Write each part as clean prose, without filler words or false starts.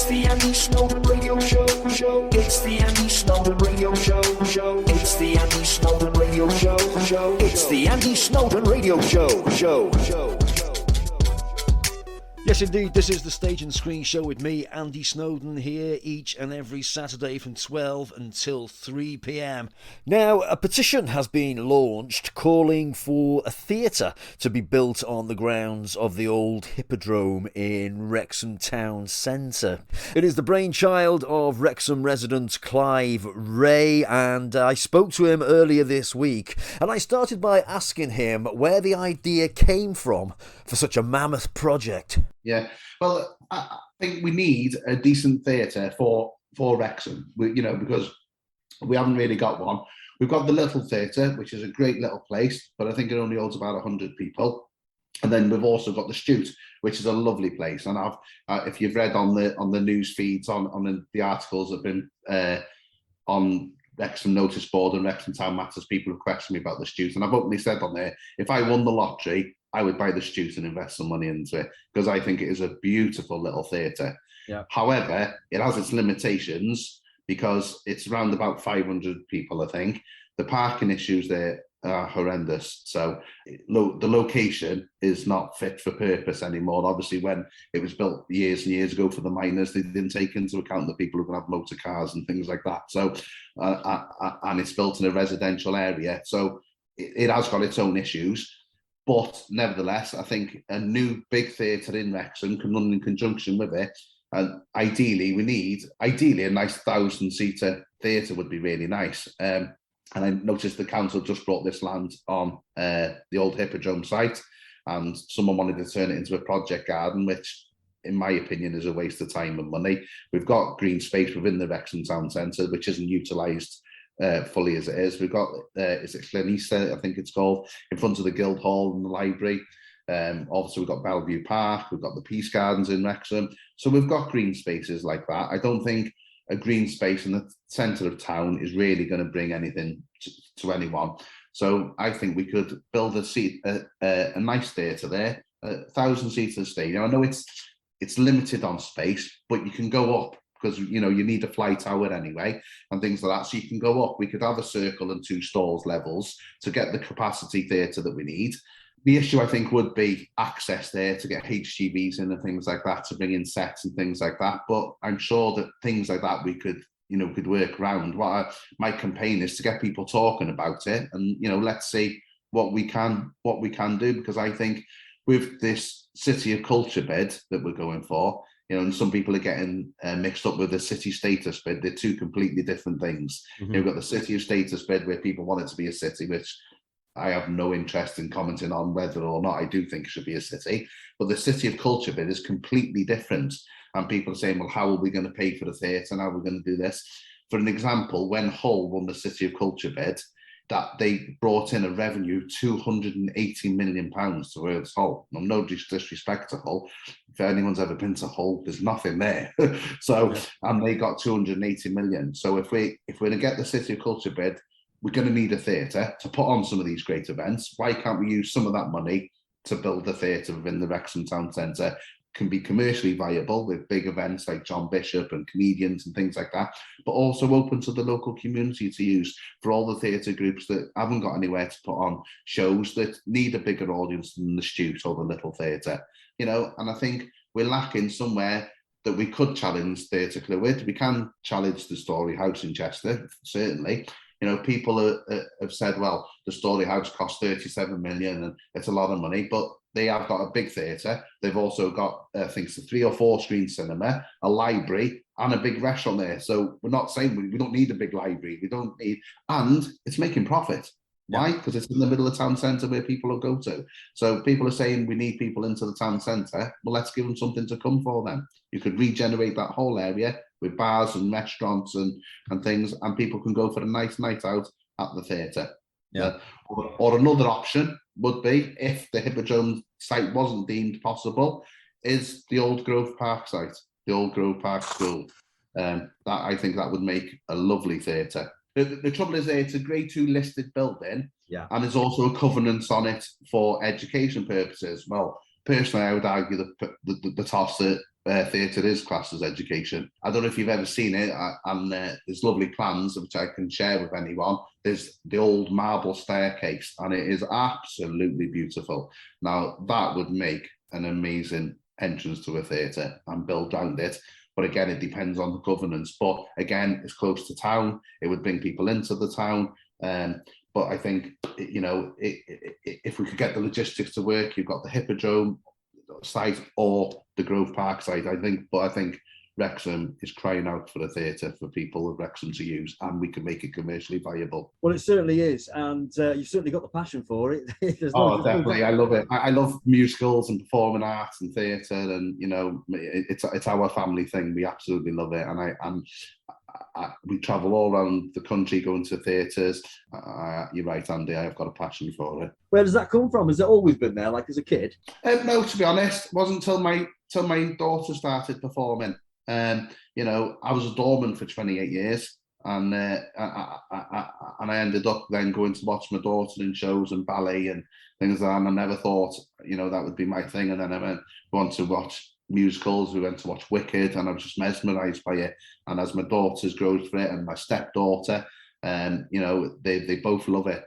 It's the Andy Snowden Radio Show. It's the Andy Snowden Radio Show. It's the Andy Snowden Radio Show. It's the Andy Snowden Radio Show. Yes, indeed, this is the Stage and Screen Show with me, Andy Snowden, here each and every Saturday from 12 until 3 p.m. Now, a petition has been launched calling for a theatre to be built on the grounds of the old Hippodrome in Wrexham Town Centre. It is the brainchild of Wrexham resident Clive Ray, and I spoke to him earlier this week, and I started by asking him where the idea came from for such a mammoth project. Yeah, well, I think we need a decent theatre for Wrexham, because we haven't really got one. We've got the Little Theatre, which is a great little place, but I think it only holds about 100 people. And then we've also got the Stute, which is a lovely place. And if you've read on the news feeds, on the articles that have been on Wrexham Notice Board and Wrexham Town Matters, people have questioned me about the Stute. And I've openly said on there, if I won the lottery, I would buy the Stute and invest some money into it, because I think it is a beautiful little theatre. Yeah. However, it has its limitations because it's around about 500 people, I think. The parking issues there are horrendous. So the location is not fit for purpose anymore. Obviously, when it was built years and years ago for the miners, they didn't take into account the people who can have motor cars and things like that. So, and it's built in a residential area. So it has got its own issues. But nevertheless, I think a new big theatre in Wrexham can run in conjunction with it. And ideally, a nice 1,000-seater theatre would be really nice. And I noticed the council just brought this land on the old Hippodrome site, and someone wanted to turn it into a project garden, which, in my opinion, is a waste of time and money. We've got green space within the Wrexham Town Centre, which isn't utilised fully as it is. We've got is it Glenisa, I think it's called, in front of the Guildhall and the library. Obviously we've got Bellevue Park, we've got the Peace Gardens in Wrexham, so we've got green spaces like that. I don't think a green space in the centre of town is really going to bring anything to anyone. So I think we could build a nice theatre there, 1,000-seater stadium. I know it's limited on space, but you can go up, because you need a fly tower anyway and things like that. So you can go up. We could have a circle and 2 stalls levels to get the capacity theatre that we need. The issue, I think, would be access there to get HGVs in and things like that, to bring in sets and things like that. But I'm sure that things like that we could work around. My campaign is to get people talking about it, and let's see what we can do, because I think with this City of Culture bid that we're going for, and some people are getting mixed up with the city status bid. They're two completely different things. Mm-hmm. You've got the City of Status bid where people want it to be a city, which I have no interest in commenting on whether or not I do think it should be a city. But the City of Culture bid is completely different. And people are saying, well, how are we going to pay for the theatre and how are we going to do this? For an example, when Hull won the City of Culture bid, that they brought in a revenue £280 million towards Hull. Now, no disrespect to Hull. If anyone's ever been to Hull, there's nothing there. And they got 280 million. So if we're going to get the City of Culture bid, we're going to need a theatre to put on some of these great events. Why can't we use some of that money to build a theatre within the Wrexham Town Centre? Can be commercially viable with big events like John Bishop and comedians and things like that, but also open to the local community to use for all the theatre groups that haven't got anywhere to put on shows, that need a bigger audience than the Stute or the Little Theatre. And I think we're lacking somewhere that we could challenge Theatre Clwyd. We can challenge the Story House in Chester, certainly. People have said, well, the Story House cost 37 million and it's a lot of money, but they have got a big theatre. They've also got, I think, it's a 3 or 4 screen cinema, a library, and a big restaurant there. So we're not saying we don't need a big library. We don't need, and it's making profit. Why? Because it's in the middle of the town centre where people will go to. So people are saying we need people into the town centre. Well, let's give them something to come for then. You could regenerate that whole area with bars and restaurants and things, and people can go for a nice night out at the theatre. Yeah. Or another option would be, if the Hippodrome site wasn't deemed possible, is the Old Grove Park site, the Old Grove Park School. I think that would make a lovely theatre. The trouble is, it's a Grade 2 listed building, and there's also a covenant on it for education purposes. Well, personally, I would argue the toss that theatre is classed as education. I don't know if you've ever seen it, and there's lovely plans which I can share with anyone. There's the old marble staircase, and it is absolutely beautiful. Now, that would make an amazing entrance to a theatre and build around it. But again, it depends on the governance. But again, it's close to town. It would bring people into the town. But I think, if we could get the logistics to work, you've got the Hippodrome site or the Grove Park site, I think Wrexham is crying out for a theatre for people of Wrexham to use, and we can make it commercially viable. Well, it certainly is, and you've certainly got the passion for it. Definitely. I love it. I love musicals and performing arts and theatre, and it's our family thing. We absolutely love it, and we travel all around the country going to theatres. You're right, Andy. I have got a passion for it. Where does that come from? Has it always been there, like as a kid? No, to be honest, it wasn't until my daughter started performing. I was a doorman for 28 years, and I ended up then going to watch my daughter in shows and ballet and things like that. And I never thought, that would be my thing. And then I went on to watch musicals. We went to watch Wicked, and I was just mesmerised by it. And as my daughters grows for it, and my stepdaughter, they both love it.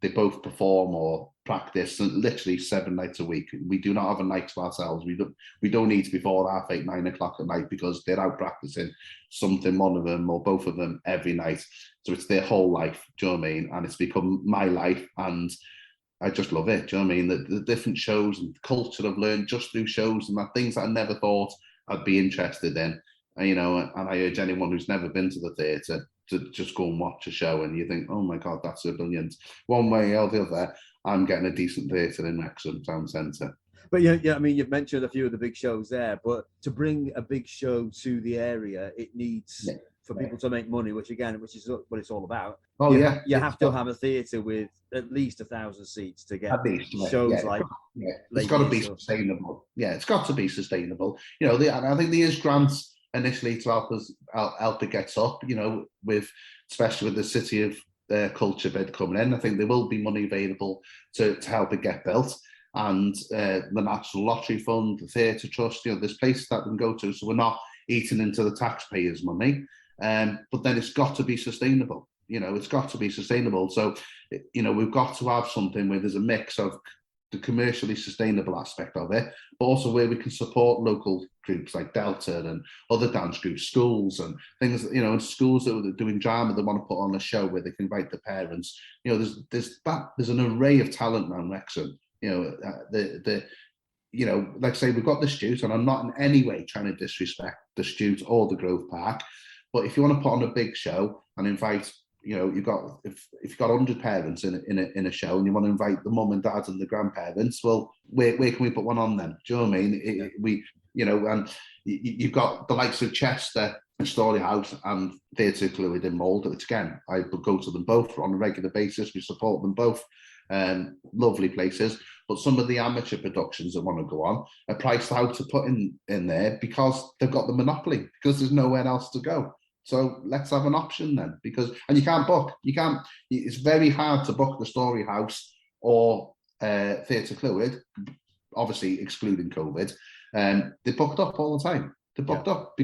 They both perform or practice literally 7 nights a week. We do not have a night to ourselves. We don't need to be 8, 9 o'clock at night, because they're out practicing something, one of them or both of them, every night. So it's their whole life, do you know what I mean? And it's become my life, and I just love it, do you know what I mean? The different shows and culture I've learned just through shows, and things that I never thought I'd be interested in. And I urge anyone who's never been to the theatre to just go and watch a show, and you think, oh my God, that's so brilliant. One way or the other, I'm getting a decent theatre in Wrexham Town Centre. But yeah, I mean, you've mentioned a few of the big shows there, but to bring a big show to the area, it needs for people to make money, which is what it's all about. You have to have a theatre with at least 1,000 seats to get shows like. It's got to be sustainable. Yeah, it's got to be sustainable. And I think there is grants initially to help it get up. Especially with the City of Culture bid coming in, I think there will be money available to help it get built. And the National Lottery Fund, the Theatre Trust, there's places that we can go to, so we're not eating into the taxpayers' money. But then it's got to be sustainable. It's got to be sustainable. So, we've got to have something where there's a mix of the commercially sustainable aspect of it, but also where we can support local groups like Delta and other dance groups, schools and things, and schools that are doing drama, they want to put on a show where they can invite the parents. There's an array of talent around Wrexham. Like I say, we've got the Stute, and I'm not in any way trying to disrespect the Stute or the Grove Park, but if you want to put on a big show and invite, you've got, if you've got 100 parents in a show and you want to invite the mum and dad and the grandparents, well, where can we put one on then? Do you know what I mean? And you've got the likes of Chester and Story House and Theatre Clwyd in Mould, which again, I would go to them both on a regular basis. We support them both. Lovely places, but some of the amateur productions that want to go on are priced out to put in there because they've got the monopoly, because there's nowhere else to go. So let's have an option then, and you can't book. It's very hard to book the Story House or Theatre Clwyd, obviously excluding COVID. They're booked up all the time. They're booked up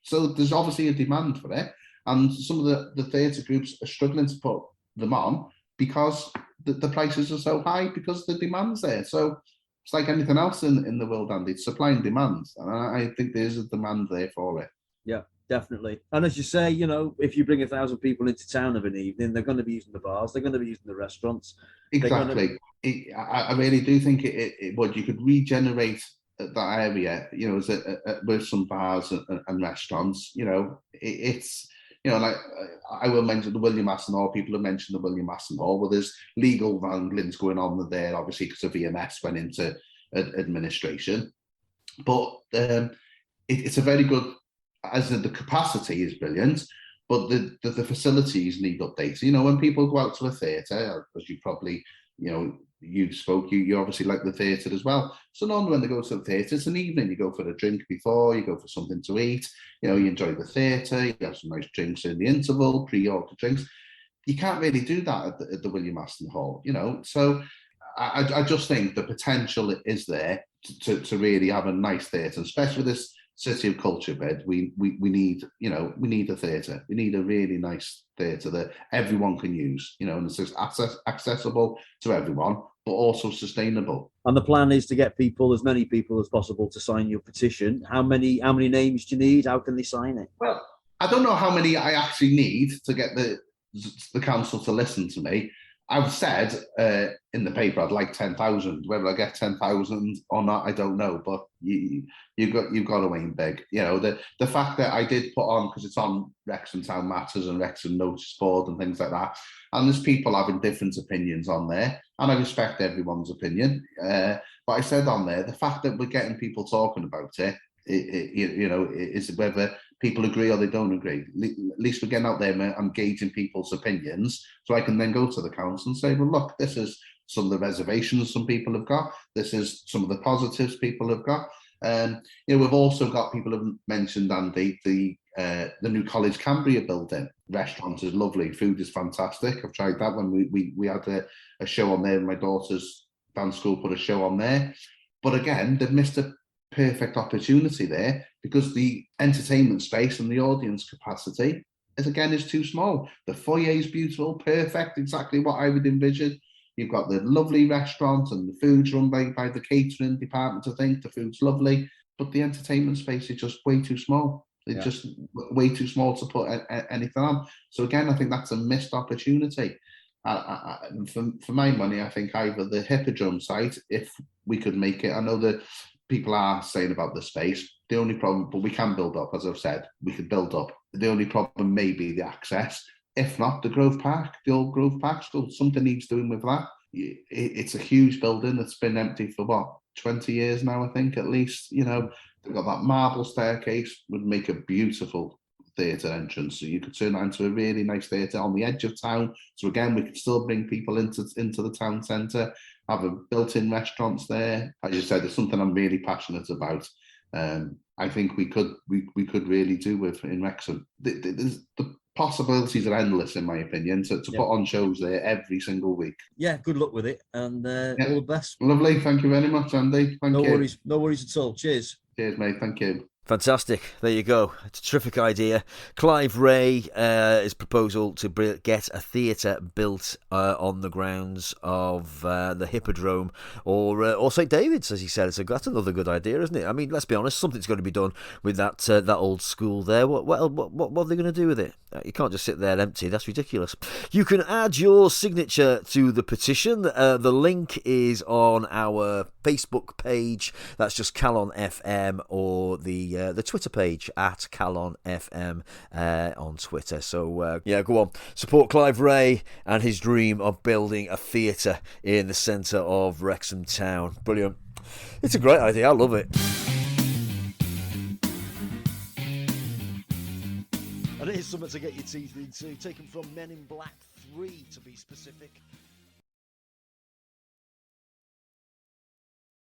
so there's obviously a demand for it, and some of the theatre groups are struggling to put them on because the prices are so high, because the demand's there. So it's like anything else in the world, Andy. It's supply and demand, and I think there's a demand there for it. Yeah, definitely. And as you say, if you bring 1,000 people into town of an evening, they're going to be using the bars, they're going to be using the restaurants. Exactly. I really do think it would. You could regenerate that area, with some bars and restaurants. It's. Like I will mention the William Aston Hall. People have mentioned the William Aston Hall. Well, there's legal wranglings going on there, obviously, because of VMS went into administration. But it's a very good, as in the capacity is brilliant, but the facilities need updating. When people go out to a theatre, as you probably, you spoke, you obviously like the theatre as well. So normally when they go to the theatre, it's an evening. You go for a drink before, you go for something to eat, you enjoy the theatre, you have some nice drinks in the interval, pre-order drinks. You can't really do that at the William Aston Hall, So I just think the potential is there to really have a nice theatre, especially with this City of Culture bid. We need, we need a theatre. We need a really nice theatre that everyone can use, and it's accessible to everyone, but also sustainable. And the plan is to get as many people as possible to sign your petition. How many names do you need? How can they sign it? Well, I don't know how many I actually need to get the council to listen to me. I've said in the paper I'd like 10,000. Whether I get 10,000 or not, I don't know. But you've got to aim big. The fact that I did put on, because it's on Wrexham Town Matters and Wrexham Notice Board and things like that, and there's people having different opinions on there, and I respect everyone's opinion. But I said on there, the fact that we're getting people talking about it, is whether people agree or they don't agree. At least we're getting out there and gauging people's opinions, so I can then go to the council and say, well, look, this is some of the reservations some people have got. This is some of the positives people have got. We've also got, people have mentioned, Andy, the new College Cambria building. Restaurant is lovely, food is fantastic. I've tried that when we had a show on there. My daughter's dance school put a show on there. But again, they've missed a perfect opportunity there, because the entertainment space and the audience capacity is too small. The foyer is beautiful, perfect, exactly what I would envision. You've got the lovely restaurant and the food's run by the catering department. I think the food's lovely, but the entertainment space is just way too small. It's just way too small to put anything on. So again, I think that's a missed opportunity. For my money, I think either the Hippodrome site, if we could make it. I know that people are saying about the space. The only problem, but we can build up, as I've said, we could build up. The only problem may be the access. If not, the Grove Park, the old Grove Park School, something needs doing with that. It's a huge building that's been empty for 20 years now, I think, at least. They've got that marble staircase, would make a beautiful theatre entrance. So you could turn that into a really nice theatre on the edge of town. So again, we could still bring people into the town centre, have a built-in restaurants there. As you said, it's something I'm really passionate about. I think we could really do with in Wrexham. The possibilities are endless, in my opinion, to put on shows there every single week. Yeah, good luck with it, and all the best. Lovely, thank you very much, Andy. Thank you. No worries at all. Cheers. Cheers, mate. Thank you. Fantastic. There you go. It's a terrific idea. Clive Ray, his proposal to get a theatre built on the grounds of the Hippodrome or St David's, as he said. So that's another good idea, isn't it? I mean, let's be honest, something's got to be done with that old school there. What are they going to do with it? You can't just sit there empty. That's ridiculous. You can add your signature to the petition. The link is on our Facebook page. That's just Calon FM, or the Twitter page at Calon FM on Twitter. So go on, support Clive Ray and his dream of building a theatre in the centre of Wrexham town. Brilliant. It's a great idea. I love it. And it is something to get your teeth into. Taken from Men in Black 3, to be specific.